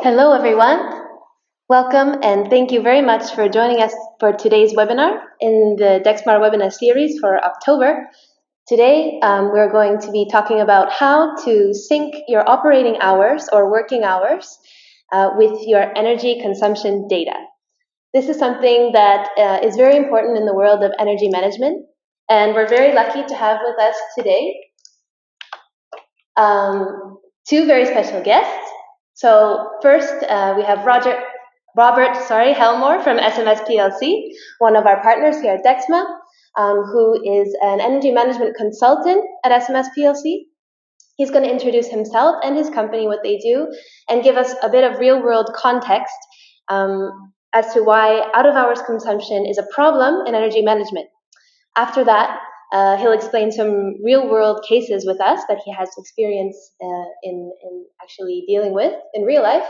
Hello, everyone. Welcome, and thank you very much for joining us for today's webinar in the Dexmar webinar series for October. Today, we're going to be talking about how to sync your operating hours or working hours with your energy consumption data. This is something that is very important in the world of energy management, and we're very lucky to have with us today two very special guests. So first, we have Robert Helmore from SMS PLC, one of our partners here at Dexma, who is an energy management consultant at SMS PLC. He's going to introduce himself and his company, what they do, and give us a bit of real-world context as to why out-of-hours consumption is a problem in energy management. After that, he'll explain some real-world cases with us that he has experience in actually dealing with in real life.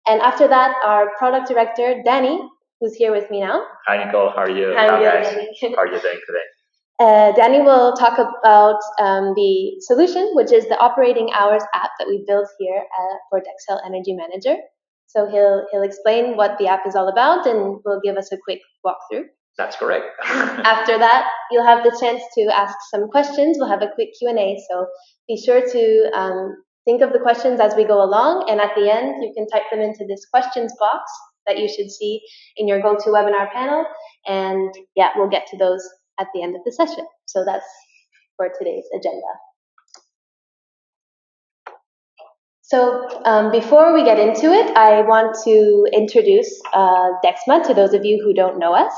And after that, our product director, Danny, who's here with me now. Hi, Nicole. How are you? Hi, guys. How are you doing today? Danny will talk about the solution, which is the operating hours app that we built here for Dexel Energy Manager. So he'll explain what the app is all about, and will give us a quick walkthrough. That's correct. After that, you'll have the chance to ask some questions. We'll have a quick Q&A, so be sure to think of the questions as we go along, and at the end, you can type them into this questions box that you should see in your GoToWebinar panel, and yeah, we'll get to those at the end of the session. So that's for today's agenda. So before we get into it, I want to introduce Dexma to those of you who don't know us.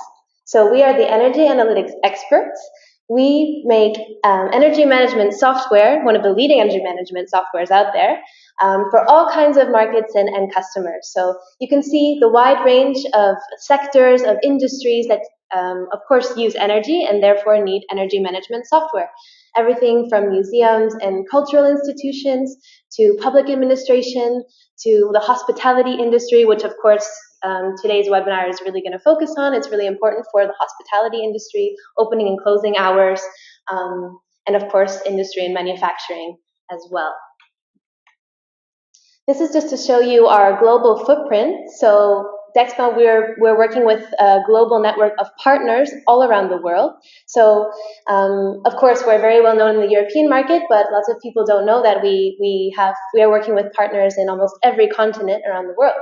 So we are the energy analytics experts. We make energy management software, one of the leading energy management softwares out there, for all kinds of markets and customers. So you can see the wide range of sectors, of industries that, of course, use energy and therefore need energy management software. Everything from museums and cultural institutions to public administration to the hospitality industry, which, of course, today's webinar is really going to focus on. It's really important for the hospitality industry, opening and closing hours, and of course, industry and manufacturing as well. This is just to show you our global footprint. So Dexma, we're working with a global network of partners all around the world. So, of course, we're very well known in the European market, but lots of people don't know that we are working with partners in almost every continent around the world.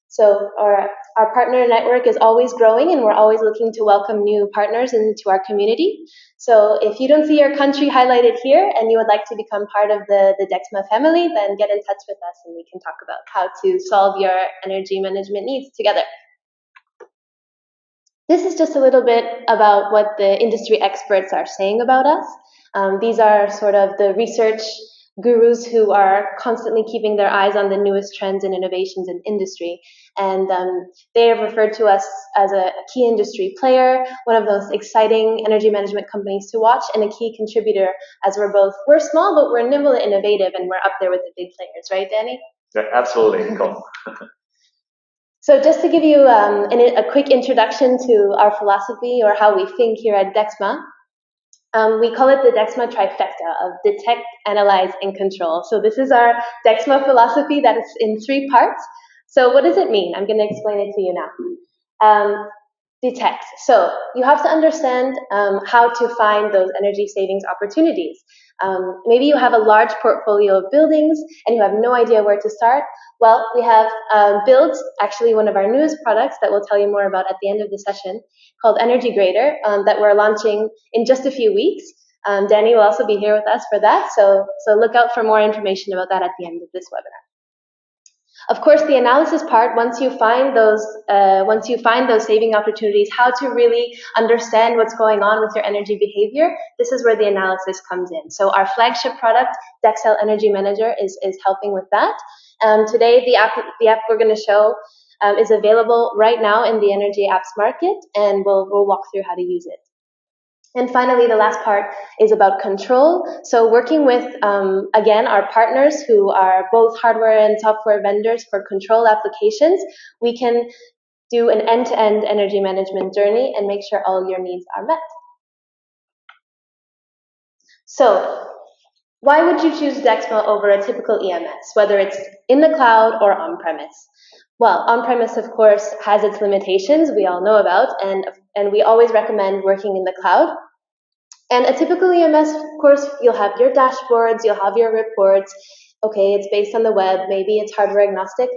So our partner network is always growing, and we're always looking to welcome new partners into our community. So if you don't see your country highlighted here and you would like to become part of the Dexma family, then get in touch with us and we can talk about how to solve your energy management needs together. This is just a little bit about what the industry experts are saying about us. These are sort of the research gurus who are constantly keeping their eyes on the newest trends and innovations in industry. And they have referred to us as a key industry player, one of those exciting energy management companies to watch, and a key contributor, as we're small, but we're nimble and innovative, and we're up there with the big players, right, Danny? Yeah, absolutely, Nicole. So just to give you a quick introduction to our philosophy or how we think here at Dexma, we call it the Next My Trifecta of detect, analyze, and control. So this is our Dexma philosophy that is in 3 parts. So what does it mean? I'm going to explain it to you now. Detect. So you have to understand how to find those energy savings opportunities. Maybe you have a large portfolio of buildings and you have no idea where to start. Well, we have built actually one of our newest products that we'll tell you more about at the end of the session called Energy Grader that we're launching in just a few weeks. Danny will also be here with us for that, so look out for more information about that at the end of this webinar. Of course, the analysis part, once you find those saving opportunities, how to really understand what's going on with your energy behavior, this is where the analysis comes in. So our flagship product, Dexel Energy Manager, is helping with that. Today, the app we're going to show is available right now in the energy apps market, and we'll walk through how to use it. And finally, the last part is about control. So working with, again, our partners who are both hardware and software vendors for control applications, we can do an end-to-end energy management journey and make sure all your needs are met. So Why would you choose Dexma over a typical EMS, whether it's in the cloud or on-premise? Well, on-premise, of course, has its limitations we all know about, and we always recommend working in the cloud. And a typical EMS, of course, you'll have your dashboards, you'll have your reports. Okay, it's based on the web, maybe it's hardware agnostic.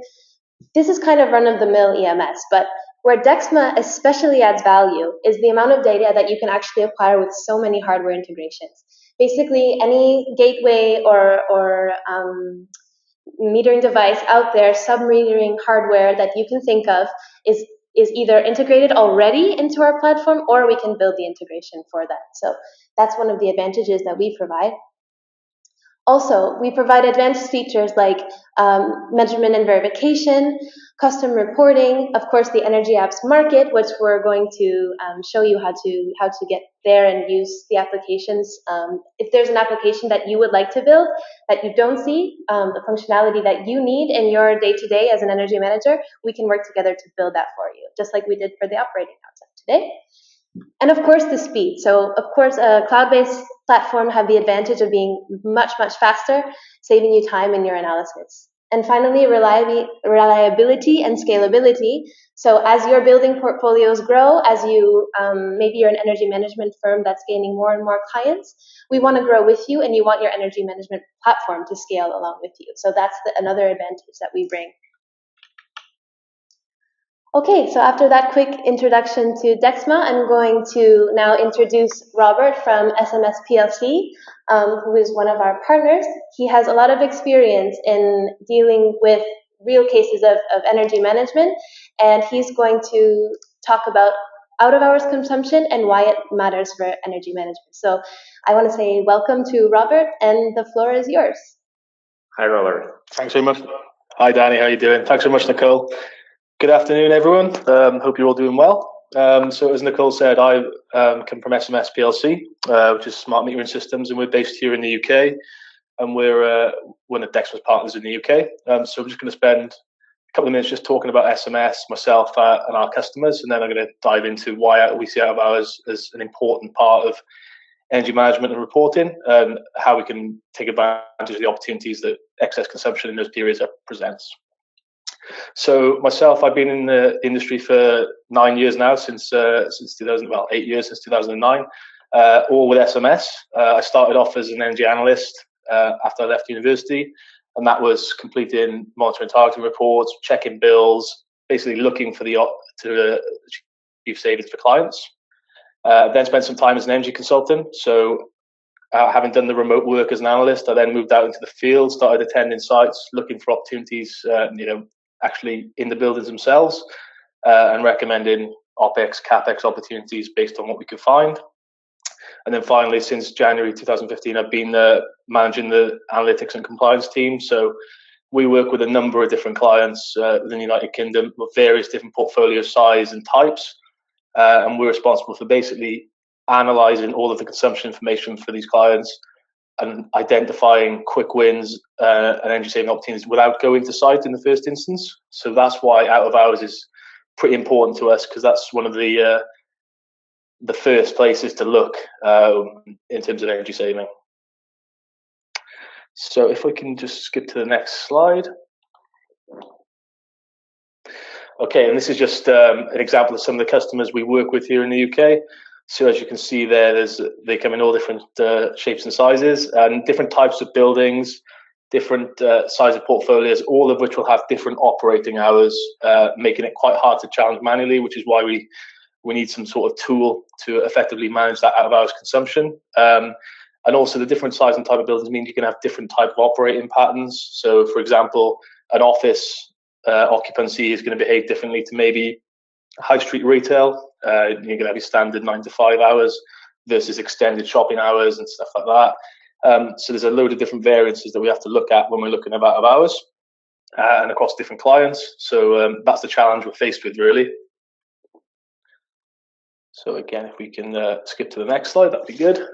This is kind of run-of-the-mill EMS, but where Dexma especially adds value is the amount of data that you can actually acquire with so many hardware integrations. Basically, any gateway or metering device out there, sub-metering hardware that you can think of is either integrated already into our platform, or we can build the integration for that. So that's one of the advantages that we provide. Also, we provide advanced features like measurement and verification, custom reporting, of course, the Energy Apps Market, which we're going to show you how to get there and use the applications. If there's an application that you would like to build that you don't see, the functionality that you need in your day-to-day as an energy manager, we can work together to build that for you, just like we did for the operating concept today. And of course, the speed. So, of course, a cloud-based platform have the advantage of being much, much faster, saving you time in your analysis. And finally, reliability and scalability. So as your building portfolios grow, as you, maybe you're an energy management firm that's gaining more and more clients, we want to grow with you, and you want your energy management platform to scale along with you. So that's another advantage that we bring. Okay, so after that quick introduction to Dexma, I'm going to now introduce Robert from SMS PLC, who is one of our partners. He has a lot of experience in dealing with real cases of energy management, and he's going to talk about out-of-hours consumption and why it matters for energy management. So I want to say welcome to Robert, and the floor is yours. Hi, Robert. Thanks very much. Hi, Danny. How are you doing? Thanks so much, Nicole. Good afternoon, everyone. Hope you're all doing well. So as Nicole said, I come from SMS PLC, which is Smart Metering Systems, and we're based here in the UK, and we're one of Dexma's partners in the UK. So I'm just going to spend a couple of minutes just talking about SMS, myself, and our customers, and then I'm going to dive into why we see out of hours as an important part of energy management and reporting, and how we can take advantage of the opportunities that excess consumption in those periods presents. So myself, I've been in the industry for 9 years now, since 2000. Well, 8 years since 2009, all with SMS. I started off as an energy analyst after I left university, and that was completing monitoring targeting reports, checking bills, basically looking for to achieve savings for clients. Then spent some time as an energy consultant. So having done the remote work as an analyst, I then moved out into the field, started attending sites, looking for opportunities, actually in the buildings themselves, and recommending OPEX, CAPEX opportunities based on what we could find. And then finally, since January 2015, I've been managing the analytics and compliance team. So we work with a number of different clients within the United Kingdom with various different portfolio size and types. And we're responsible for basically analysing all of the consumption information for these clients and identifying quick wins and energy saving opportunities without going to site in the first instance. So that's why out of hours is pretty important to us, because that's one of the first places to look in terms of energy saving. So if we can just skip to the next slide. Okay, and this is just an example of some of the customers we work with here in the UK. So as you can see there, they come in all different shapes and sizes, and different types of buildings, different size of portfolios, all of which will have different operating hours, making it quite hard to challenge manually, which is why we need some sort of tool to effectively manage that out of hours consumption. And also the different size and type of buildings means you can have different type of operating patterns. So for example, an office occupancy is going to behave differently to maybe high street retail. You're going to have your standard 9 to 5 hours versus extended shopping hours and stuff like that. So there's a load of different variances that we have to look at when we're looking at out of hours and across different clients. So that's the challenge we're faced with, really. So again, if we can skip to the next slide, that'd be good.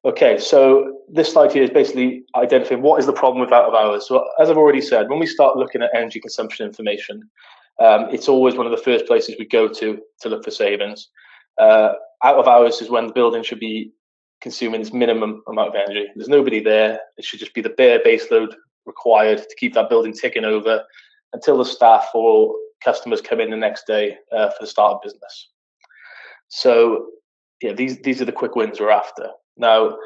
Okay, so this slide here is basically identifying what is the problem with out of hours. So as I've already said, when we start looking at energy consumption information, it's always one of the first places we go to look for savings. Out of hours is when the building should be consuming its minimum amount of energy. There's nobody there. It should just be the bare base load required to keep that building ticking over until the staff or customers come in the next day for the start of business. So yeah, these are the quick wins we're after. Now,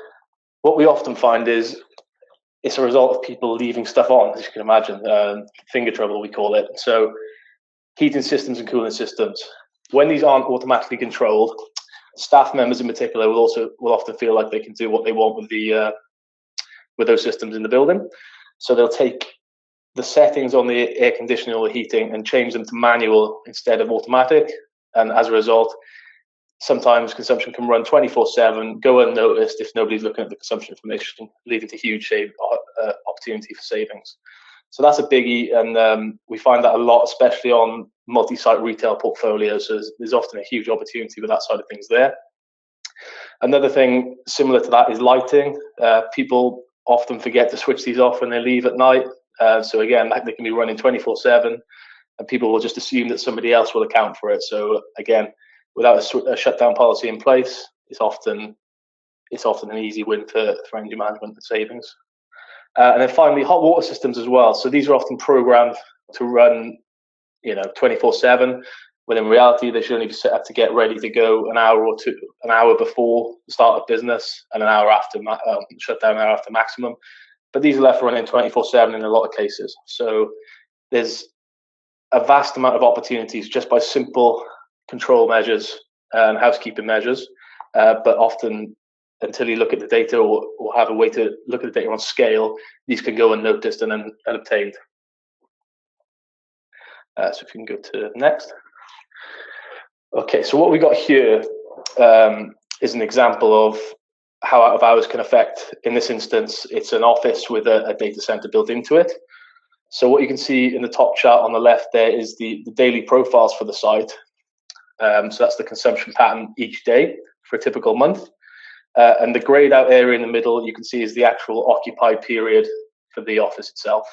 what we often find is it's a result of people leaving stuff on, as you can imagine, finger trouble we call it. So heating systems and cooling systems, when these aren't automatically controlled, staff members in particular will often feel like they can do what they want with those systems in the building. So they'll take the settings on the air conditioning or the heating and change them to manual instead of automatic. And as a result, sometimes consumption can run 24/7, go unnoticed if nobody's looking at the consumption information, leading to huge opportunity for savings. So that's a biggie, and we find that a lot, especially on multi-site retail portfolios. So there's often a huge opportunity with that side of things there. Another thing similar to that is lighting. People often forget to switch these off when they leave at night. So again, they can be running 24/7, and people will just assume that somebody else will account for it. So again, without a shutdown policy in place, it's often an easy win for energy management and savings. And then finally, hot water systems as well. So these are often programmed to run, 24/7, when in reality they should only be set up to get ready to go an hour before the start of business, and an hour after shutdown, an hour after maximum. But these are left running 24/7 in a lot of cases. So there's a vast amount of opportunities just by simple control measures and housekeeping measures, but often until you look at the data or have a way to look at the data on scale, these can go unnoticed and unobtained. So if you can go to next. Okay, so what we got here is an example of how out of hours can affect, in this instance, it's an office with a data center built into it. So what you can see in the top chart on the left there is the daily profiles for the site. So that's the consumption pattern each day for a typical month. And the grayed out area in the middle, you can see, is the actual occupied period for the office itself.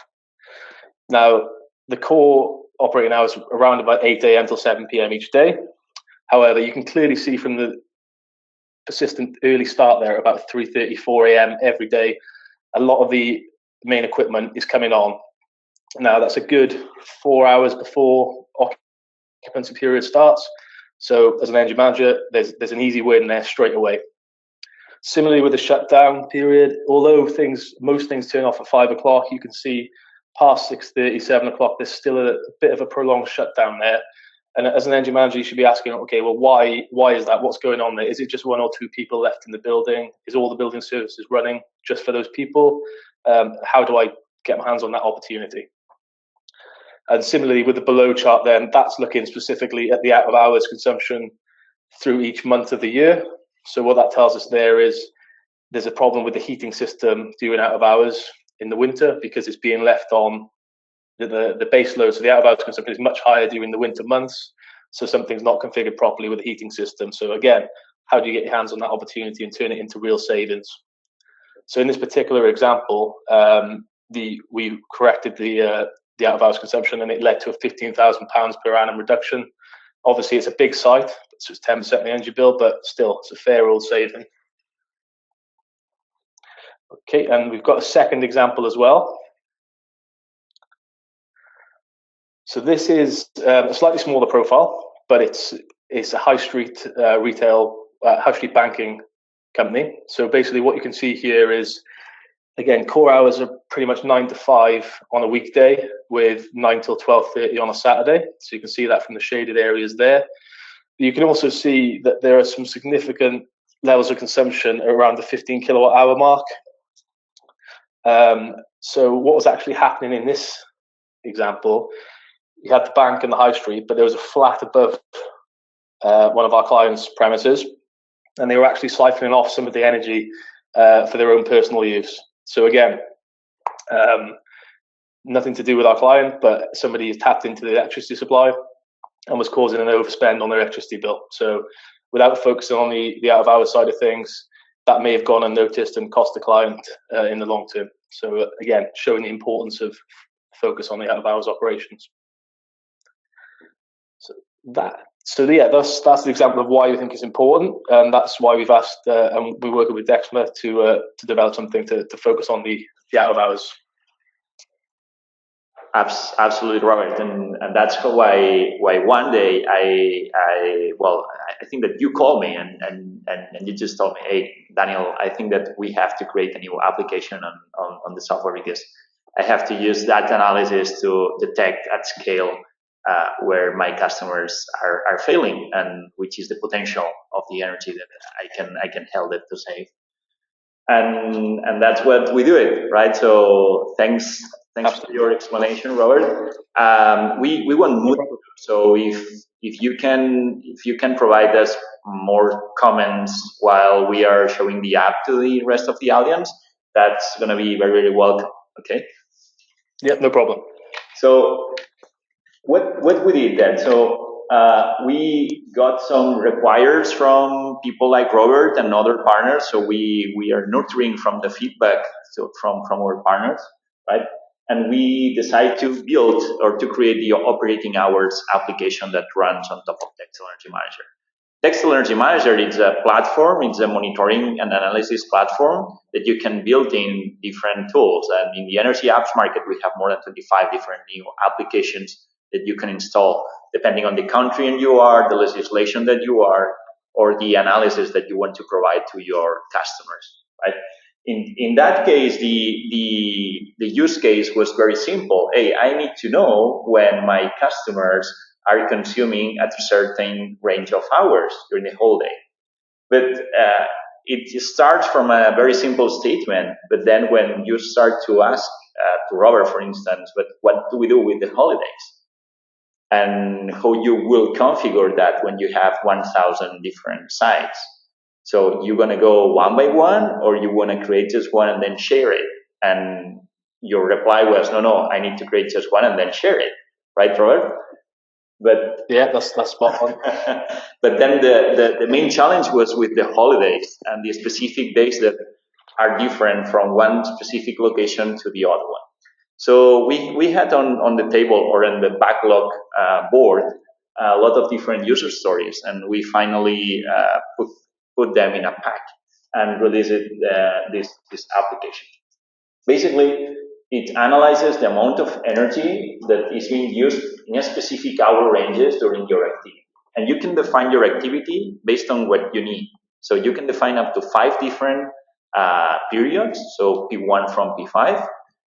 Now, the core operating hours are around about 8 a.m. till 7 p.m. each day. However, you can clearly see from the persistent early start there, about 3:34 a.m. every day, a lot of the main equipment is coming on. Now, that's a good 4 hours before occupancy period starts. So as an energy manager, there's an easy win there straight away. Similarly with the shutdown period, although most things turn off at 5 o'clock, you can see past 6:30, 7 o'clock, there's still a bit of a prolonged shutdown there. And as an energy manager, you should be asking, okay, well, why is that? What's going on there? Is it just one or two people left in the building? Is all the building services running just for those people? How do I get my hands on that opportunity? And similarly with the below chart then, that's looking specifically at the out of hours consumption through each month of the year. So what that tells us there is there's a problem with the heating system during out of hours in the winter, because it's being left on the base load. So the out of hours consumption is much higher during the winter months. So something's not configured properly with the heating system. So again, how do you get your hands on that opportunity and turn it into real savings? So in this particular example, we corrected the out of hours consumption, and it led to a £15,000 per annum reduction. Obviously, it's a big site, so it's 10% of the energy bill, but still, it's a fair old saving. Okay, and we've got a second example as well. So this is a slightly smaller profile, but it's a high street high street banking company. So basically, what you can see here is, again, core hours are pretty much 9 to 5 on a weekday, with 9 till 12:30 on a Saturday. So you can see that from the shaded areas there. You can also see that there are some significant levels of consumption around the 15 kilowatt hour mark. So what was actually happening in this example, you had the bank and the high street, but there was a flat above one of our clients' premises, and they were actually siphoning off some of the energy for their own personal use. So again, nothing to do with our client, but somebody tapped into the electricity supply and was causing an overspend on their electricity bill. So without focusing on the out of hours side of things, that may have gone unnoticed and cost the client in the long term. So again, showing the importance of focus on the out of hours operations. So that So yeah, that's the example of why we think it's important, and that's why we've asked, and we're working with Dexma to develop something to focus on the out of hours. Absolutely, Robert, and that's why one day I think that you called me and you just told me, hey Daniel, I think that we have to create a new application on the software because I have to use data analysis to detect at scale where my customers are failing and which is the potential of the energy that I can help them to save. And that's what we do it, right? So thanks for your explanation, Robert. We want more. So if you can provide us more comments while we are showing the app to the rest of the audience, that's going to be very, very welcome. Okay. Yeah, no problem. So what we did then? So we got some requires from people like Robert and other partners. So we are nurturing from the feedback from our partners, right? And we decide to build or to create the operating hours application that runs on top of Textile Energy Manager. Textile Energy Manager is a platform, it's a monitoring and analysis platform that you can build in different tools. And in the energy apps market, we have more than 25 different new applications that you can install depending on the country and you are, the legislation that you are, or the analysis that you want to provide to your customers, right? In that case, the use case was very simple. Hey, I need to know when my customers are consuming at a certain range of hours during the whole day. But it starts from a very simple statement. But then when you start to ask to Robert, for instance, but what do we do with the holidays? And how you will configure that when you have 1,000 different sites. So you're going to go one by one, or you want to create just one and then share it? And your reply was, no, I need to create just one and then share it. Right, Robert? But yeah, that's spot on. But then the main challenge was with the holidays and the specific days that are different from one specific location to the other one. So we had on the table or in the backlog board a lot of different user stories, and we finally put them in a pack and released this application. Basically, it analyzes the amount of energy that is being used in a specific hour ranges during your activity. And you can define your activity based on what you need. So you can define up to 5 different periods, so P1 from P5,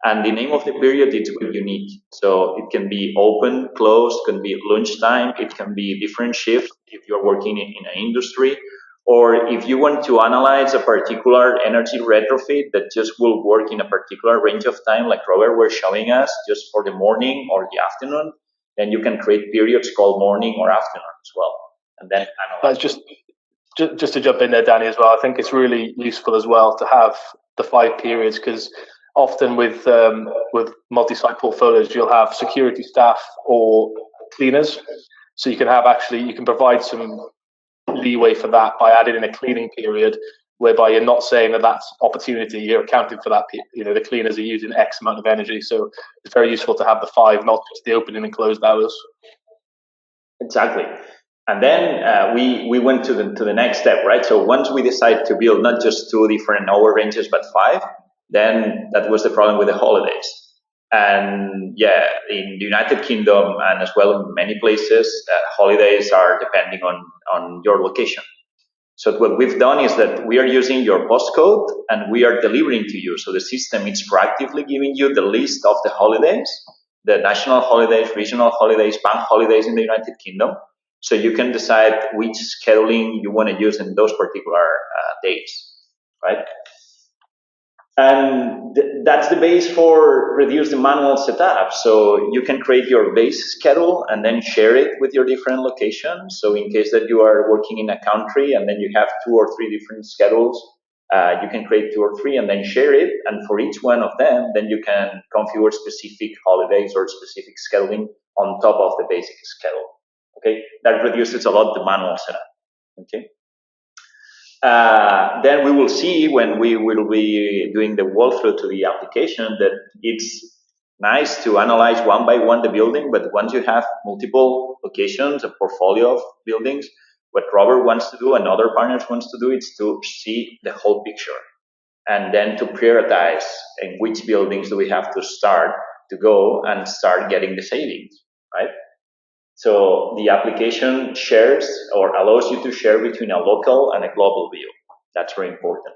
and the name of the period is what you need. So it can be open, closed, can be lunchtime, it can be different shifts if you're working in an industry, or if you want to analyze a particular energy retrofit that just will work in a particular range of time, like Robert was showing us, just for the morning or the afternoon, then you can create periods called morning or afternoon as well. And then analyze. Just to jump in there, Danny, as well, I think it's really useful as well to have the 5 periods, because often with multi-site portfolios, you'll have security staff or cleaners. So you can provide some leeway for that by adding in a cleaning period, whereby you're not saying that that's opportunity, you're accounting for that. The cleaners are using X amount of energy, so it's very useful to have the 5, not just the opening and closed hours. Exactly. And then we went to the next step, right? So once we decided to build not just 2 different hour ranges, but 5, then that was the problem with the holidays. And yeah, in the United Kingdom and as well in many places, holidays are depending on your location. So what we've done is that we are using your postcode and we are delivering to you. So the system is proactively giving you the list of the holidays, the national holidays, regional holidays, bank holidays in the United Kingdom. So you can decide which scheduling you want to use in those particular days, right? And that's the base for reduce the manual setup. So you can create your base schedule and then share it with your different locations. So in case that you are working in a country and then you have 2 or 3 different schedules, you can create 2 or 3 and then share it. And for each one of them, then you can configure specific holidays or specific scheduling on top of the basic schedule. Okay, that reduces a lot the manual setup. Okay. Then we will see when we will be doing the walkthrough to the application that it's nice to analyze one by one the building, but once you have multiple locations, a portfolio of buildings, what Robert wants to do and other partners wants to do is to see the whole picture and then to prioritize in which buildings do we have to start to go and start getting the savings, right? So the application shares or allows you to share between a local and a global view. That's very important.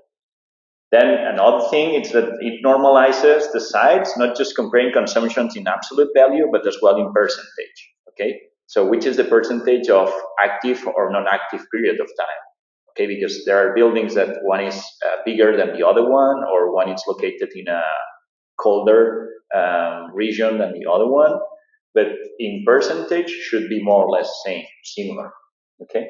Then another thing is that it normalizes the sites, not just comparing consumptions in absolute value, but as well in percentage, okay? So which is the percentage of active or non-active period of time, okay? Because there are buildings that one is bigger than the other one, or one is located in a colder region than the other one, but in percentage should be more or less similar, okay?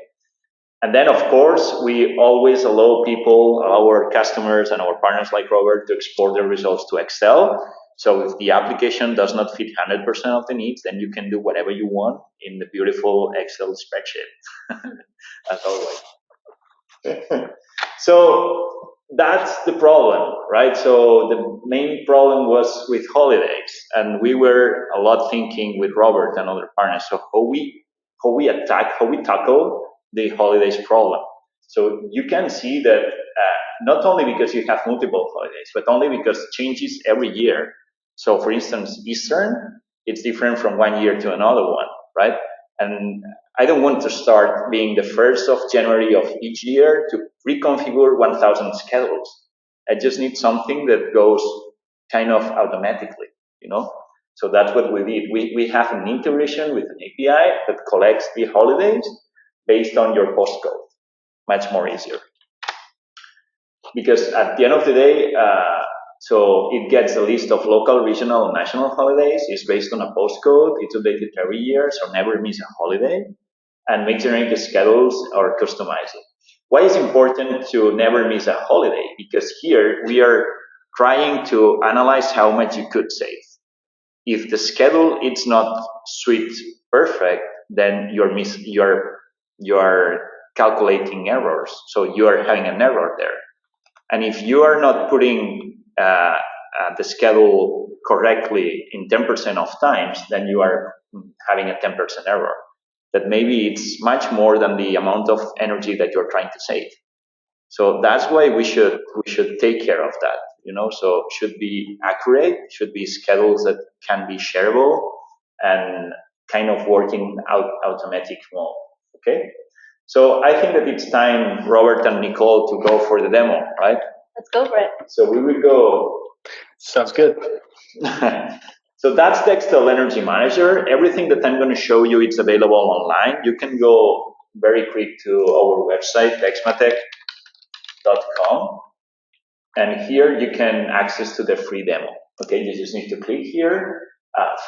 And then, of course, we always allow people, our customers and our partners like Robert, to export their results to Excel. So if the application does not fit 100% of the needs, then you can do whatever you want in the beautiful Excel spreadsheet, as always. So that's the problem, right? So the main problem was with holidays, and we were a lot thinking with Robert and other partners. So how we tackle the holidays problem. So you can see that not only because you have multiple holidays, but only because it changes every year. So for instance, Eastern, it's different from one year to another one, right? And I don't want to start being the 1st of January of each year to reconfigure 1,000 schedules. I just need something that goes kind of automatically, you know? So that's what we did. We have an integration with an API that collects the holidays based on your postcode. Much more easier. Because at the end of the day, so it gets a list of local, regional, and national holidays. It's based on a postcode. It's updated every year, so never miss a holiday. And make generate the schedules or customize it. Why is it important to never miss a holiday? Because here we are trying to analyze how much you could save. If the schedule is not sweet perfect, then you're calculating errors. So you are having an error there. And if you are not putting the schedule correctly in 10% of times, then you are having a 10% error. That maybe it's much more than the amount of energy that you're trying to save. So that's why we should take care of that, you know. So it should be accurate, should be schedules that can be shareable and kind of working out automatic mode. Okay. So I think that it's time, Robert and Nicole, to go for the demo, right? Let's go for it. So we will go. Sounds good. So that's the Excel Energy Manager. Everything that I'm going to show you, it's available online. You can go very quick to our website, dexmatech.com. And here you can access to the free demo. Okay, you just need to click here,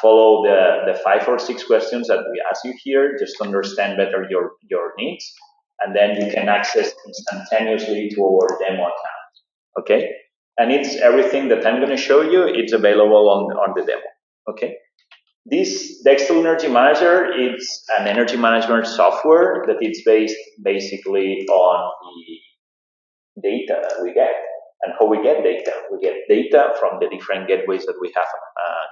follow the 5 or 6 questions that we ask you here, just to understand better your needs. And then you can access instantaneously to our demo account. Okay? And it's everything that I'm going to show you, it's available on the demo. Okay? This Excel Energy Manager is an energy management software that is based basically on the data that we get. And how we get data? We get data from the different gateways that we have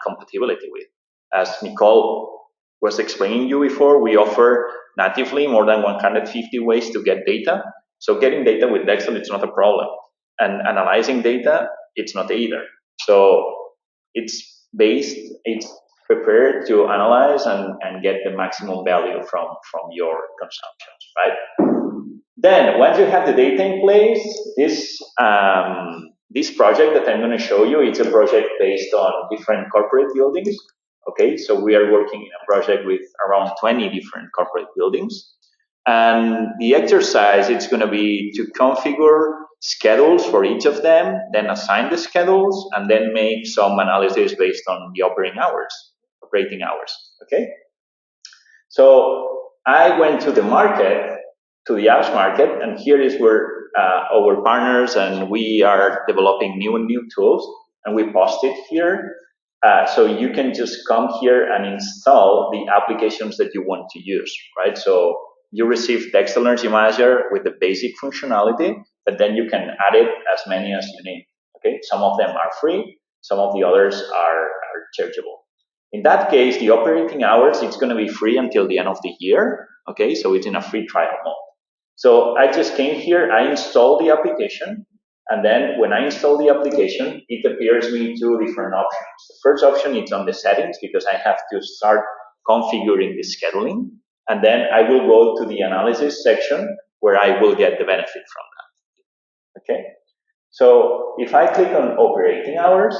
compatibility with. As Nicole was explaining you before, we offer natively more than 150 ways to get data. So getting data with Excel, it's not a problem. And analyzing data, it's not either. So it's prepared to analyze and get the maximum value from your consumptions, right? Then, once you have the data in place, this project that I'm going to show you, it's a project based on different corporate buildings. Okay, so we are working in a project with around 20 different corporate buildings. And the exercise, it's going to be to configure schedules for each of them, then assign the schedules, and then make some analysis based on the operating hours, okay? So I went to the market, to the apps market, and here is where our partners and we are developing new tools, and we post it here. So you can just come here and install the applications that you want to use, right? So you receive the Excel Energy Manager with the basic functionality, but then you can add it as many as you need, okay? Some of them are free, some of the others are are chargeable. In that case, the operating hours, it's going to be free until the end of the year. Okay, so it's in a free trial mode. So I just came here, I installed the application, and then when I install the application, it appears me two different options. The first option is on the settings because I have to start configuring the scheduling, and then I will go to the analysis section where I will get the benefit from that. Okay, so if I click on operating hours,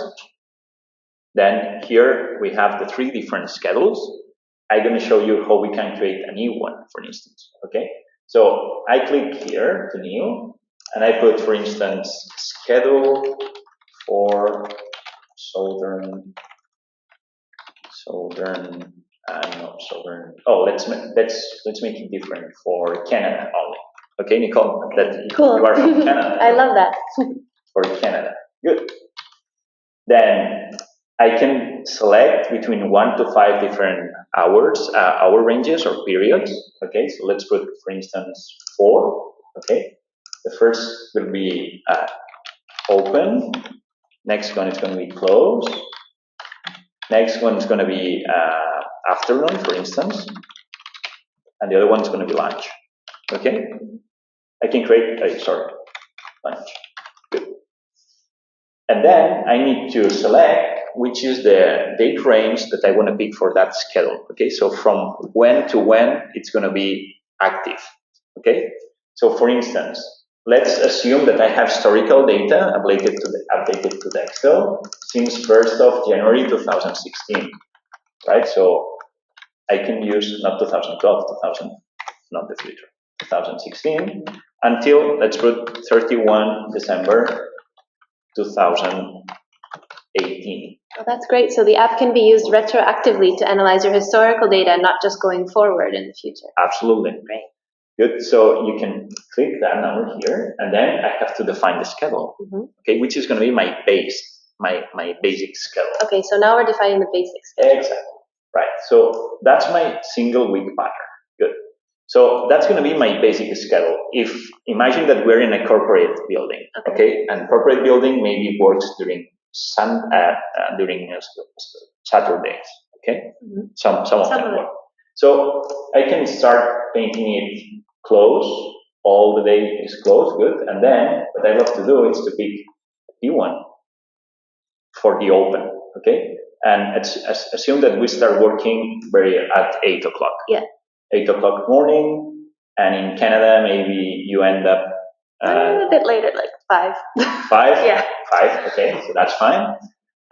then here we have the three different schedules. I'm going to show you how we can create a new one, for instance. Okay, so I click here to new, and I put, for instance, schedule for southern. Oh, let's make it different for Canada only. Okay, Nicole, that cool. You are from Canada. I love that. For Canada, good. Then I can select between 1 to 5 different hours, hour ranges or periods. Okay, so let's put, for instance, 4. Okay, the first will be open. Next one is going to be close. Next one is going to be afternoon, for instance, and the other one is going to be lunch. Okay, I can create. Lunch. Good. And then I need to select which is the date range that I want to pick for that schedule. Okay, so from when to when it's going to be active. Okay, so for instance, let's assume that I have historical data updated to the Excel since 1st of January 2016, right? So I can use not 2012, not the future, 2016 until, let's put 31 December 2018. Oh, that's great. So the app can be used retroactively to analyze your historical data, not just going forward in the future. Absolutely. Great. Good. So you can click that number here, and then I have to define the schedule. Okay, which is going to be my basic schedule. Okay, so now we're defining the basic schedule. Exactly. Right. So that's my single week pattern. Good. So that's going to be my basic schedule. Imagine that we're in a corporate building, okay? And corporate building maybe works during Saturdays, okay? Some of them work. So I can start painting it close. All the day is closed, good. And then what I love to do is to pick a one for the open, okay? And assume that we start working at 8 o'clock. Yeah. 8 o'clock morning, and in Canada, maybe you end up a bit later, like 5. 5? Yeah. 5, okay, so that's fine.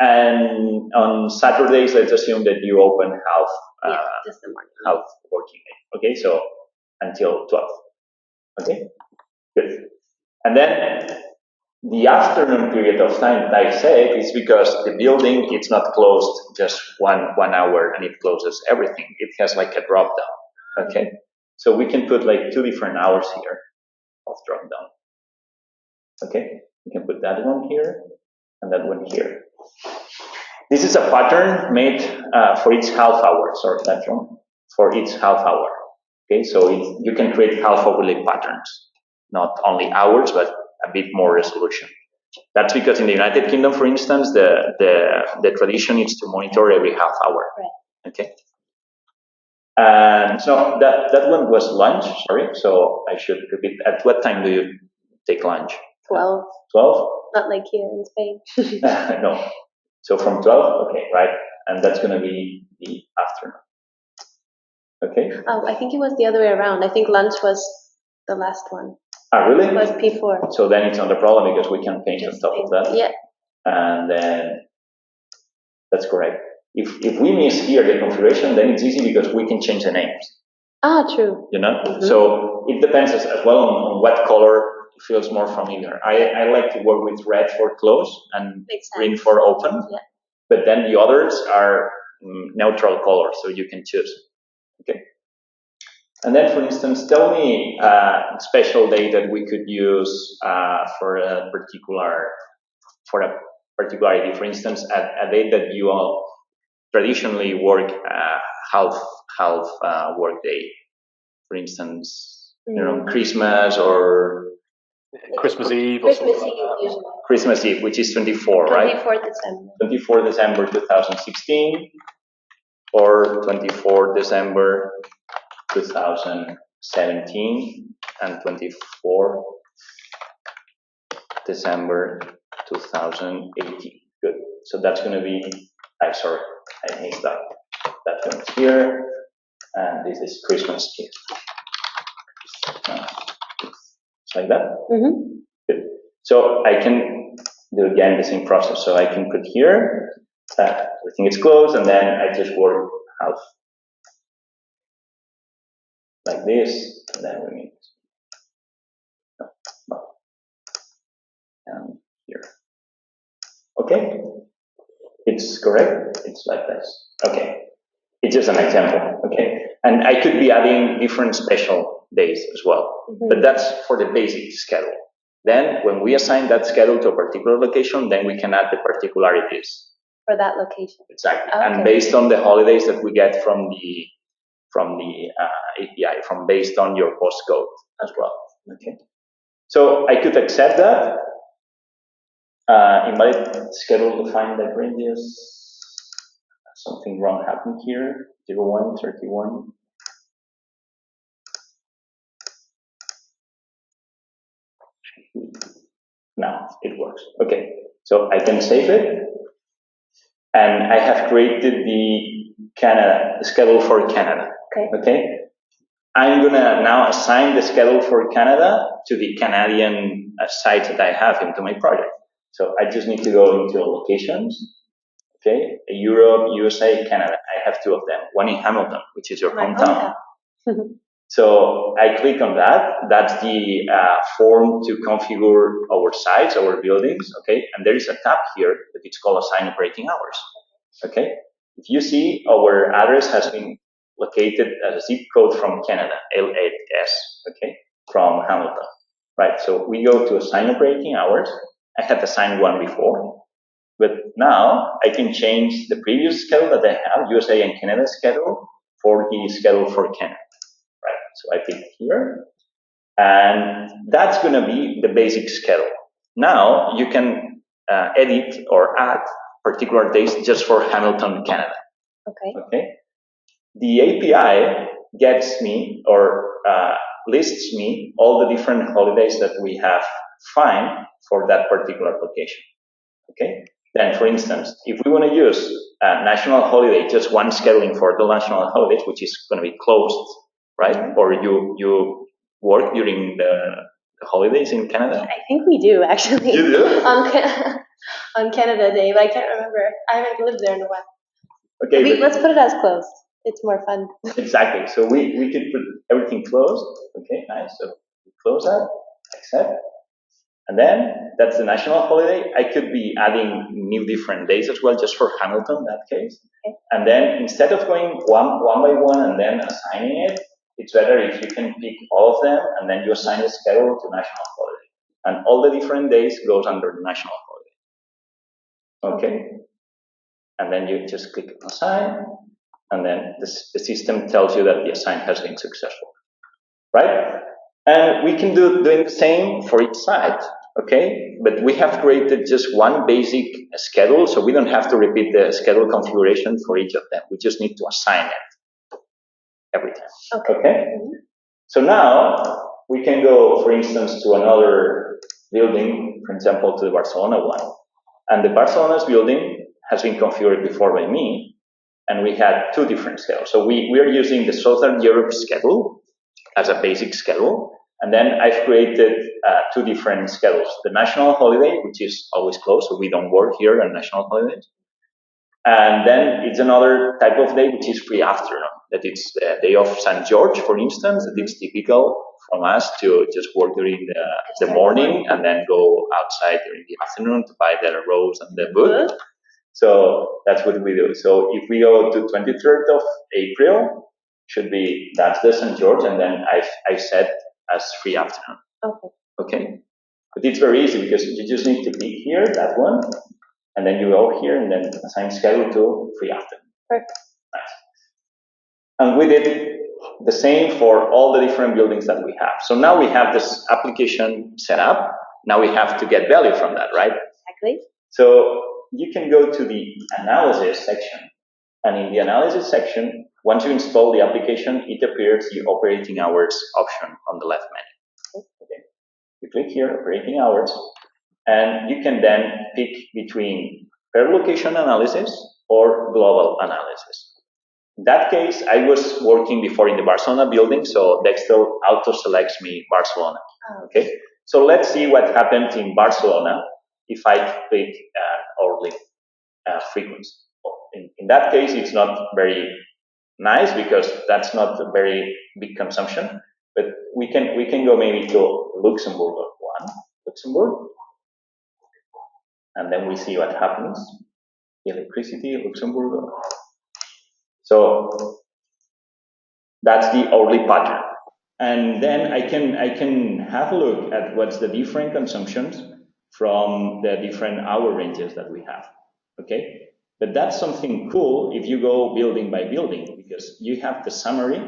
And on Saturdays, let's assume that you open just the morning. Half working day. Okay, so until 12. Okay, good. And then the afternoon period of time that I said is because the building, it's not closed just one hour and it closes everything. It has like a drop down. Okay, so we can put like 2 different hours here of drop down. Okay, we can put that one here and that one here. This is a pattern made for each half hour. Sorry, that's wrong. For each half hour. Okay, so you can create half hourly patterns, not only hours, but a bit more resolution. That's because in the United Kingdom, for instance, the tradition is to monitor every half hour. Right. Okay. And so that one was lunch. Sorry, so I should repeat. At what time do you take lunch? 12. 12? Not like here in Spain. No. So from 12, okay, right? And that's going to be the afternoon. Okay? Oh, I think it was the other way around. I think lunch was the last one. Ah, really? It was P4. So then it's not a problem because we can paint on top of that. Yeah. And then that's correct. If we miss here the configuration, then it's easy because we can change the names. Ah, true. You know? So it depends as well on what color feels more familiar. I like to work with red for close and green for open. Yeah. But then the others are neutral colors, so you can choose. Okay. And then, for instance, tell me a special day that we could use for a particularity. For instance, a day that you all traditionally work half work day. For instance, Christmas or Christmas Eve. Christmas Eve usually. Christmas Eve, which is 24, right? 24 December. 24 December 2016 or 24 December 2017 and 24 December 2018. Good. So that's going to be, sorry, I mixed up. That one's here, and this is Christmas Eve. It's like that? Mm-hmm. Good. So I can do again the same process. So I can put here, everything is closed, and then I just work half like this, and then we need down here. Okay, it's correct. It's like this. Okay, it's just an example. Okay, and I could be adding different special days as well, but that's for the basic schedule. Then, when we assign that schedule to a particular location, then we can add the particularities for that location. Exactly, okay. And based on the holidays that we get from the API, based on your postcode as well. Okay, so I could accept that. Invalid schedule defined by ranges. Something wrong happened here. 0131. Now it works. Okay, so I can save it, and I have created the schedule for Canada. Okay. I'm gonna now assign the schedule for Canada to the Canadian site that I have into my project. So I just need to go into locations. Okay, Europe, USA, Canada. I have two of them. One in Hamilton, which is your hometown. So I click on that. That's the form to configure our sites, our buildings. Okay, and there is a tab here that it's called Assign Operating Hours. Okay, if you see, our address has been located as a zip code from Canada, L8S. Okay, from Hamilton. Right. So we go to Assign Operating Hours. I had assigned one before, but now I can change the previous schedule that I have, USA and Canada schedule, for the schedule for Canada. Right, so I pick here, and that's going to be the basic schedule. Now you can edit or add particular days just for Hamilton, Canada. Okay. The API gets me or lists me all the different holidays that we have found for that particular location. Okay. Then, for instance, if we want to use a national holiday, just one scheduling for the national holidays, which is going to be closed, right? Or you work during the holidays in Canada? I think we do, actually. You do? On Canada Day, but I can't remember. I haven't lived there in a while. Okay. Let's put it as closed. It's more fun. Exactly. So we could put everything closed. Okay, nice. So we close that, accept. And then that's the national holiday. I could be adding new different days as well, just for Hamilton in that case. Okay. And then instead of going one by one and then assigning it, it's better if you can pick all of them and then you assign the schedule to national holiday. And all the different days goes under the national holiday. Okay. And then you just click on assign, and then the system tells you that the assign has been successful. Right? And we can do doing the same for each site, okay? But we have created just one basic schedule, so we don't have to repeat the schedule configuration for each of them. We just need to assign it every time, okay? So now we can go, for instance, to another building, for example, to the Barcelona one. And the Barcelona's building has been configured before by me, and we had two different schedules. So we are using the Southern Europe schedule as a basic schedule. And then I've created two different schedules. The national holiday, which is always closed, so we don't work here on national holidays. And then it's another type of day, which is free afternoon. That it's the day of St. George, for instance, that it's typical from us to just work during the morning and then go outside during the afternoon to buy the rose and the book. So that's what we do. So if we go to 23rd of April, should be, that's the St. George, and then I've set as free afternoon. Okay. But it's very easy because you just need to pick here, that one, and then you go here and then assign schedule to free afternoon. Perfect. Nice. And we did the same for all the different buildings that we have. So now we have this application set up. Now we have to get value from that, right? Exactly. So you can go to the analysis section. And in the analysis section, once you install the application, it appears the operating hours option on the left menu. Okay. You click here, operating hours, and you can then pick between per location analysis or global analysis. In that case, I was working before in the Barcelona building, so Dextel auto-selects me Barcelona. Okay, so let's see what happens in Barcelona if I click hourly frequency. In that case, it's not very nice because that's not a very big consumption. But we can go maybe to Luxembourg Luxembourg, and then we see what happens. Electricity, Luxembourg. So that's the hourly pattern. And then I can have a look at what's the different consumptions from the different hour ranges that we have. Okay? But that's something cool if you go building by building, because you have the summary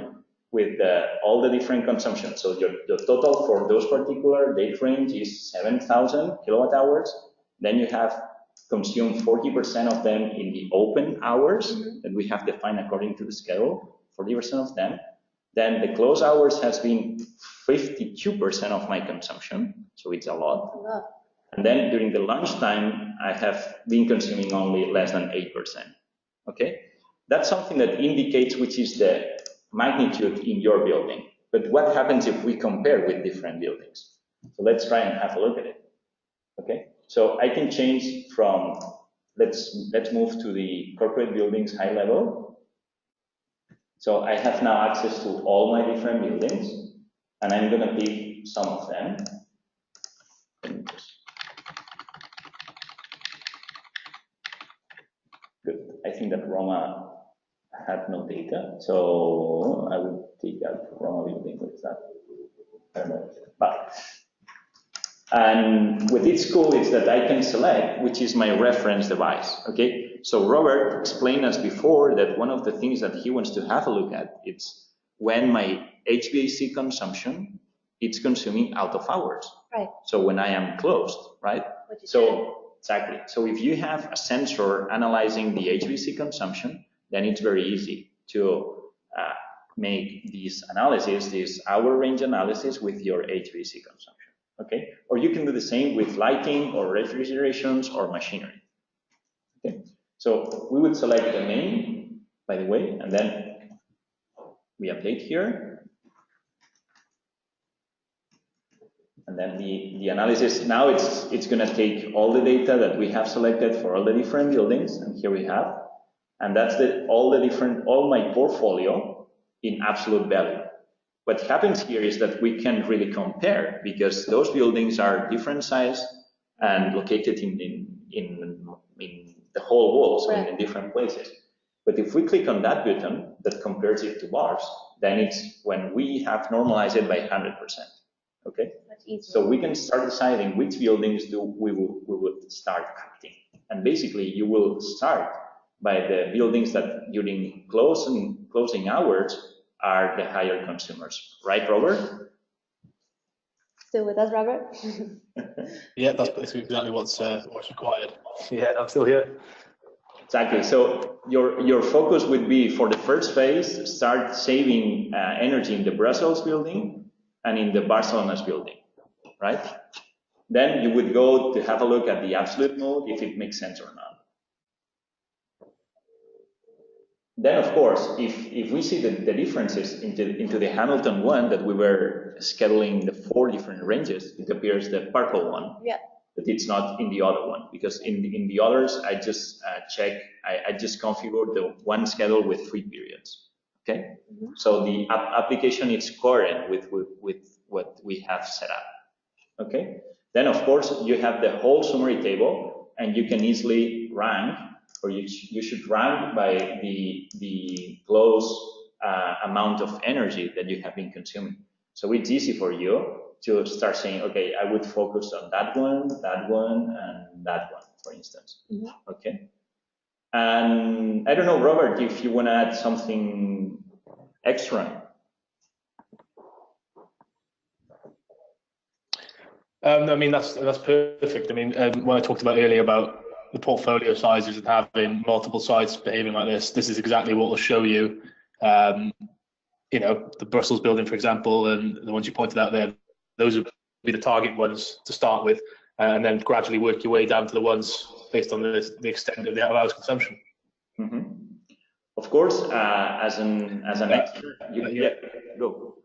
with all the different consumptions. So your total for those particular date range is 7,000 kilowatt hours. Then you have consumed 40% of them in the open hours that we have defined according to the schedule, 40% of them. Then the close hours has been 52% of my consumption, so it's a lot. And then during the lunchtime, I have been consuming only less than 8%. Okay, that's something that indicates which is the magnitude in your building. But what happens if we compare with different buildings? So let's try and have a look at it. Okay, so I can change from, let's move to the corporate buildings high level. So I have now access to all my different buildings, and I'm going to pick some of them. Good. I think that Roma had no data, so I would take out Roma building. What is that? I don't know. But and with it's cool is that I can select which is my reference device. Okay. So Robert explained us before that one of the things that he wants to have a look at is when my HVAC consumption it's consuming out of hours. Right. So when I am closed, right? So exactly. So if you have a sensor analyzing the HVAC consumption, then it's very easy to make these analysis, this hour range analysis with your HVAC consumption. Okay. Or you can do the same with lighting or refrigerations or machinery. Okay. So we would select the name, by the way, and then we update here. And then the analysis, now it's going to take all the data that we have selected for all the different buildings, and here we have. And that's all my portfolio in absolute value. What happens here is that we can really compare because those buildings are different size and located in the whole wall, so in different places. But if we click on that button that compares it to bars, then it's when we have normalized it by 100%. Okay? So we can start deciding which buildings we would start acting. And basically, you will start by the buildings that during closing hours are the higher consumers. Right, Robert? Still with us, Robert? Yeah, that's exactly what's required. Yeah, I'm still here. Exactly. So your focus would be for the first phase, start saving energy in the Brussels building and in the Barcelona's building, right? Then you would go to have a look at the absolute mode if it makes sense or not. Then, of course, if we see the differences into the Hamilton one that we were scheduling the 4 different ranges, it appears the purple one. Yeah. But it's not in the other one because in the others I just I just configured the one schedule with 3 periods. Okay. So the application is coherent with what we have set up. Okay. Then of course you have the whole summary table, and you can easily rank, or you should rank by the close amount of energy that you have been consuming. So it's easy for you to start saying, okay, I would focus on that one, and that one, for instance. Okay. And I don't know, Robert, if you want to add something extra. I mean, that's perfect. I mean, when I talked about earlier about the portfolio sizes and having multiple sites behaving like this is exactly what will show you. The Brussels building, for example, and the ones you pointed out there, those would be the target ones to start with, and then gradually work your way down to the ones based on the extent of the hours consumption. Mm-hmm. Of course, as an extra, go.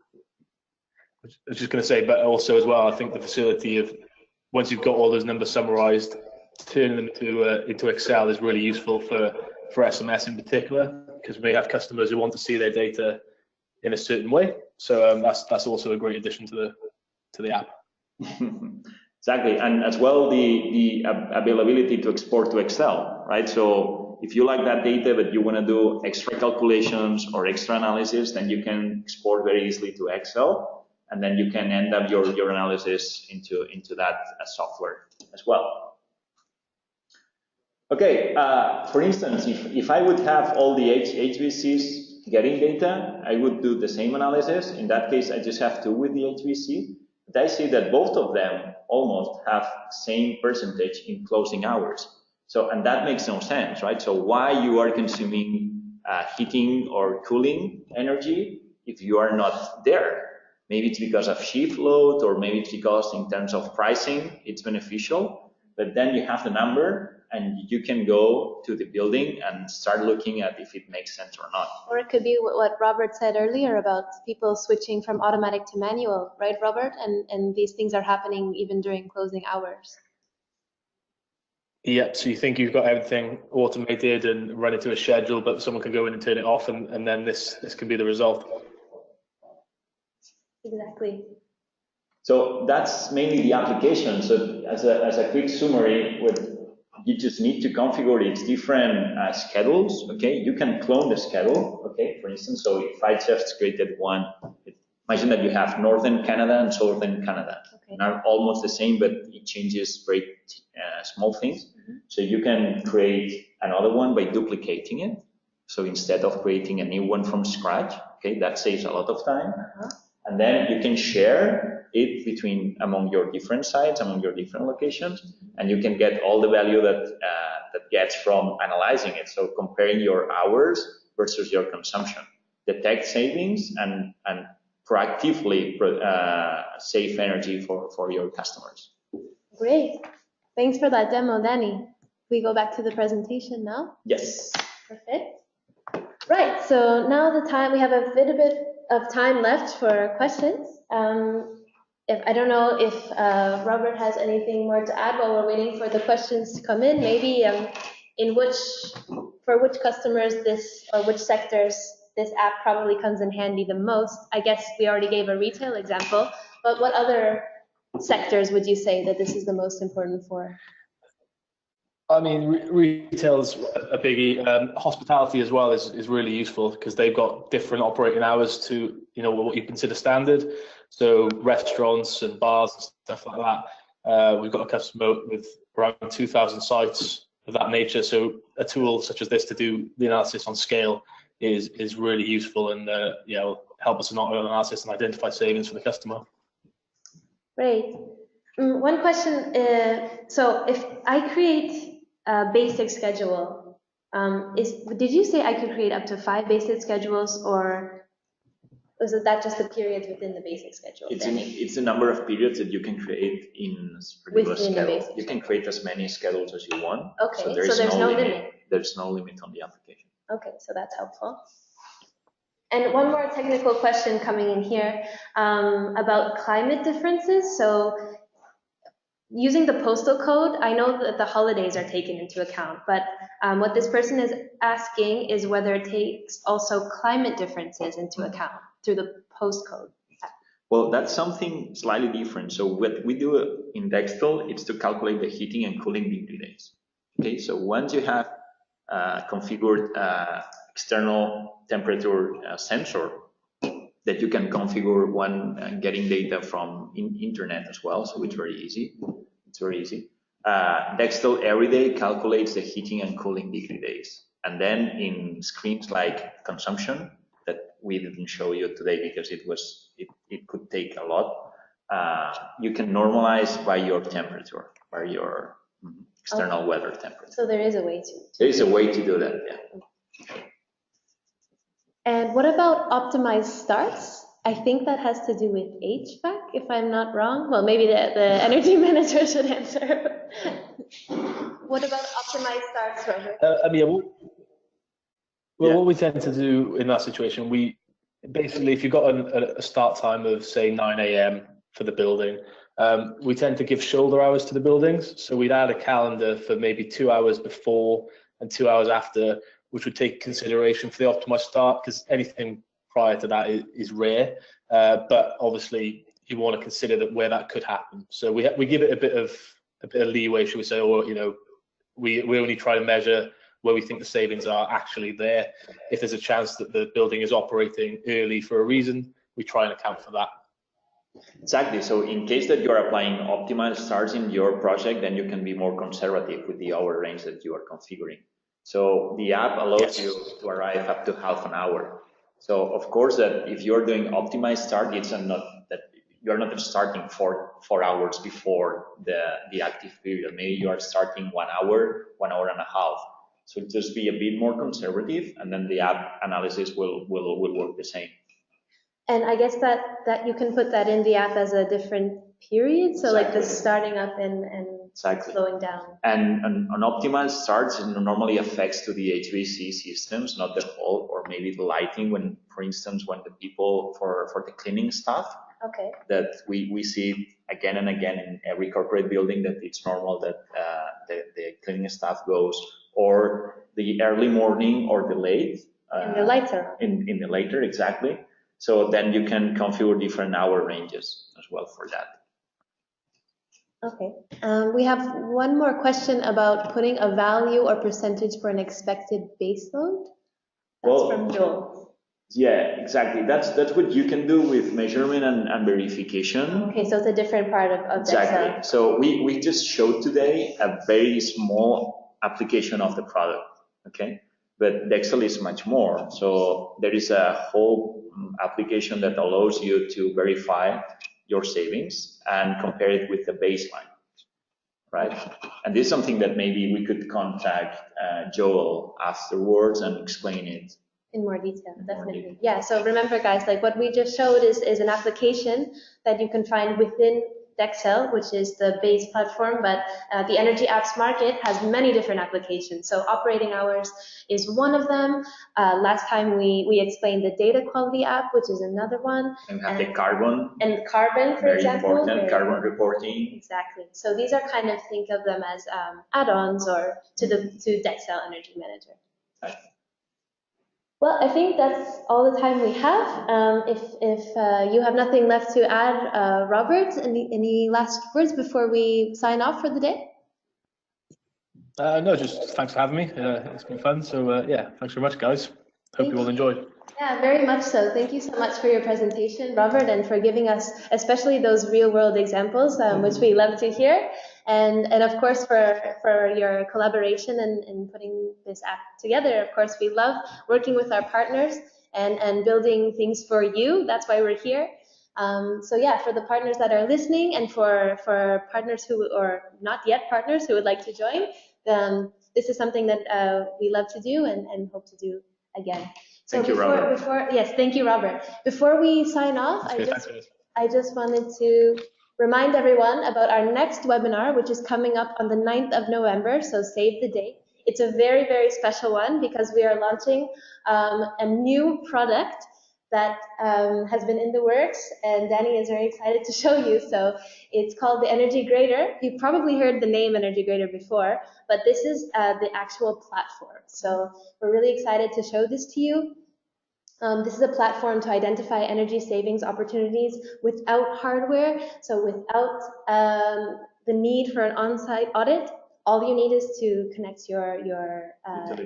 I was just going to say, but also as well, I think the facility of once you've got all those numbers summarized, turning them into Excel is really useful for SMS in particular, because we have customers who want to see their data in a certain way. So that's also a great addition to the app. Exactly, and as well the availability to export to Excel, right? So if you like that data but you want to do extra calculations or extra analysis, then you can export very easily to Excel, and then you can end up your analysis into that software as well. Okay, for instance, if I would have all the HVCs getting data, I would do the same analysis. In that case, I just have two with the HVC. But I see that both of them almost have same percentage in closing hours. So, and that makes no sense, right? So why you are consuming heating or cooling energy if you are not there? Maybe it's because of shift load, or maybe it's because in terms of pricing, it's beneficial. But then you have the number, and you can go to the building and start looking at if it makes sense or not. Or it could be what Robert said earlier about people switching from automatic to manual, right, Robert? And these things are happening even during closing hours. Yeah, so you think you've got everything automated and run it to a schedule, but someone can go in and turn it off, and then this can be the result. Exactly. So that's mainly the application. So as a quick summary, you just need to configure its different schedules. Okay, you can clone the schedule. Okay, for instance, so if I just created one, imagine that you have Northern Canada and Southern Canada. Okay. Now almost the same, but it changes very small things. Mm-hmm. So you can create another one by duplicating it. So instead of creating a new one from scratch, okay, that saves a lot of time. Uh-huh. And then you can share it among your different sites, among your different locations, and you can get all the value that gets from analyzing it. So comparing your hours versus your consumption, detect savings, and proactively save energy for your customers. Great. Thanks for that demo, Danny. We go back to the presentation now? Yes. Perfect. Right, so now we have a little bit of time left for questions. I don't know if Robert has anything more to add while we're waiting for the questions to come in. Maybe for which customers or which sectors this app probably comes in handy the most. I guess we already gave a retail example, but what other sectors would you say that this is the most important for? I mean, retail's a biggie. Hospitality as well is really useful because they've got different operating hours to what you consider standard. So restaurants and bars and stuff like that. We've got a customer with around 2,000 sites of that nature. So a tool such as this to do the analysis on scale is really useful and help us in our analysis and identify savings for the customer. Great. One question. So if I create a basic schedule, did you say I could create up to 5 basic schedules, or was that just the periods within the basic schedule? It's the number of periods that you can create in a particular schedule. You can create as many schedules as you want. Okay, so there's no limit. There's no limit on the application. Okay, so that's helpful. And one more technical question coming in here about climate differences. So using the postal code, I know that the holidays are taken into account, but what this person is asking is whether it takes also climate differences into account through the postcode. Well, that's something slightly different. So what we do in Dextel is to calculate the heating and cooling degree days. Okay, so once you have configured external temperature sensor that you can configure one getting data from internet as well, so it's very easy. Dextel every day calculates the heating and cooling degree days. And then in screens like consumption, that we didn't show you today because it could take a lot, you can normalize by your temperature, by your external weather temperature. So there is a way to. There is a way to do that, yeah. And what about optimized starts? I think that has to do with HVAC, if I'm not wrong. Well, maybe the energy manager should answer. What about optimized starts, Robert? What we tend to do in that situation, we basically, if you've got a start time of say 9 a.m. for the building, we tend to give shoulder hours to the buildings. So we'd add a calendar for maybe 2 hours before and 2 hours after, which would take consideration for the optimized start, because anything prior to that is rare. But obviously, you want to consider that where that could happen. So we give it a bit of leeway, should we say, or we only try to measure where we think the savings are actually there. If there's a chance that the building is operating early for a reason, we try and account for that. Exactly. So in case that you're applying optimized starts in your project, then you can be more conservative with the hour range that you are configuring. So the app allows you to arrive up to half an hour. So of course that if you're doing optimized start, it's not that you're not starting 4 hours before the active period. Maybe you are starting 1 hour, 1 hour and a half. So just be a bit more conservative, and then the app analysis will work the same. And I guess that you can put that in the app as a different period, so like the starting up and slowing down. And an optimized starts normally affects to the HVAC systems, not the whole, or maybe the lighting. When, for instance, when the people for the cleaning staff, that we see again and again in every corporate building that it's normal that the cleaning staff goes, or the early morning or the late. In the later. In the later, exactly. So then you can configure different hour ranges as well for that. Okay. We have one more question about putting a value or percentage for an expected baseload. That's from Joel. Yeah, exactly. That's what you can do with measurement and verification. Okay, so it's a different part of exactly. Excel. So we just showed today a very small application of the product. Okay. But Excel is much more. So there is a whole application that allows you to verify your savings and compare it with the baseline, right? And this is something that maybe we could contact Joel afterwards and explain it. In more detail, definitely. Yeah, so remember guys, like what we just showed is an application that you can find within Excel, which is the base platform, but the Energy Apps market has many different applications. So operating hours is one of them. Last time we explained the data quality app, which is another one. And we have the carbon. And carbon, for example. Very important, carbon reporting. Exactly. So these are kind of, think of them as add-ons or to Excel Energy Manager. Right. Well, I think that's all the time we have. If you have nothing left to add, Robert, any last words before we sign off for the day? No, just thanks for having me. It's been fun. So yeah, thanks very much, guys. Hope you all enjoyed. Yeah, very much so. Thank you so much for your presentation, Robert, and for giving us especially those real-world examples, which we love to hear. And of course, for your collaboration and putting this app together. Of course, we love working with our partners and building things for you. That's why we're here. So yeah, for the partners that are listening and for partners who are not yet partners who would like to join, this is something that we love to do and hope to do again. So thank you, Robert. Yes, thank you, Robert. Before we sign off, I just wanted to remind everyone about our next webinar, which is coming up on the 9th of November, so save the date. It's a very, very special one because we are launching a new product that has been in the works, and Danny is very excited to show you. So it's called the Energy Grader. You've probably heard the name Energy Grader before, but this is the actual platform. So we're really excited to show this to you. This is a platform to identify energy savings opportunities without hardware, so without the need for an on-site audit. All you need is to connect your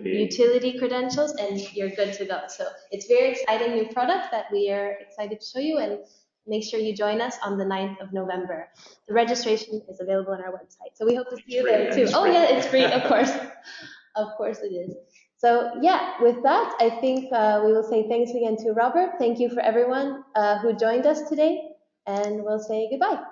utility credentials and you're good to go. So it's a very exciting new product that we are excited to show you, and make sure you join us on the 9th of November. The registration is available on our website. So we hope to see you there too. Oh yeah, it's free, of course. Of course it is. So yeah, with that, I think we will say thanks again to Robert. Thank you for everyone who joined us today. and we'll say goodbye.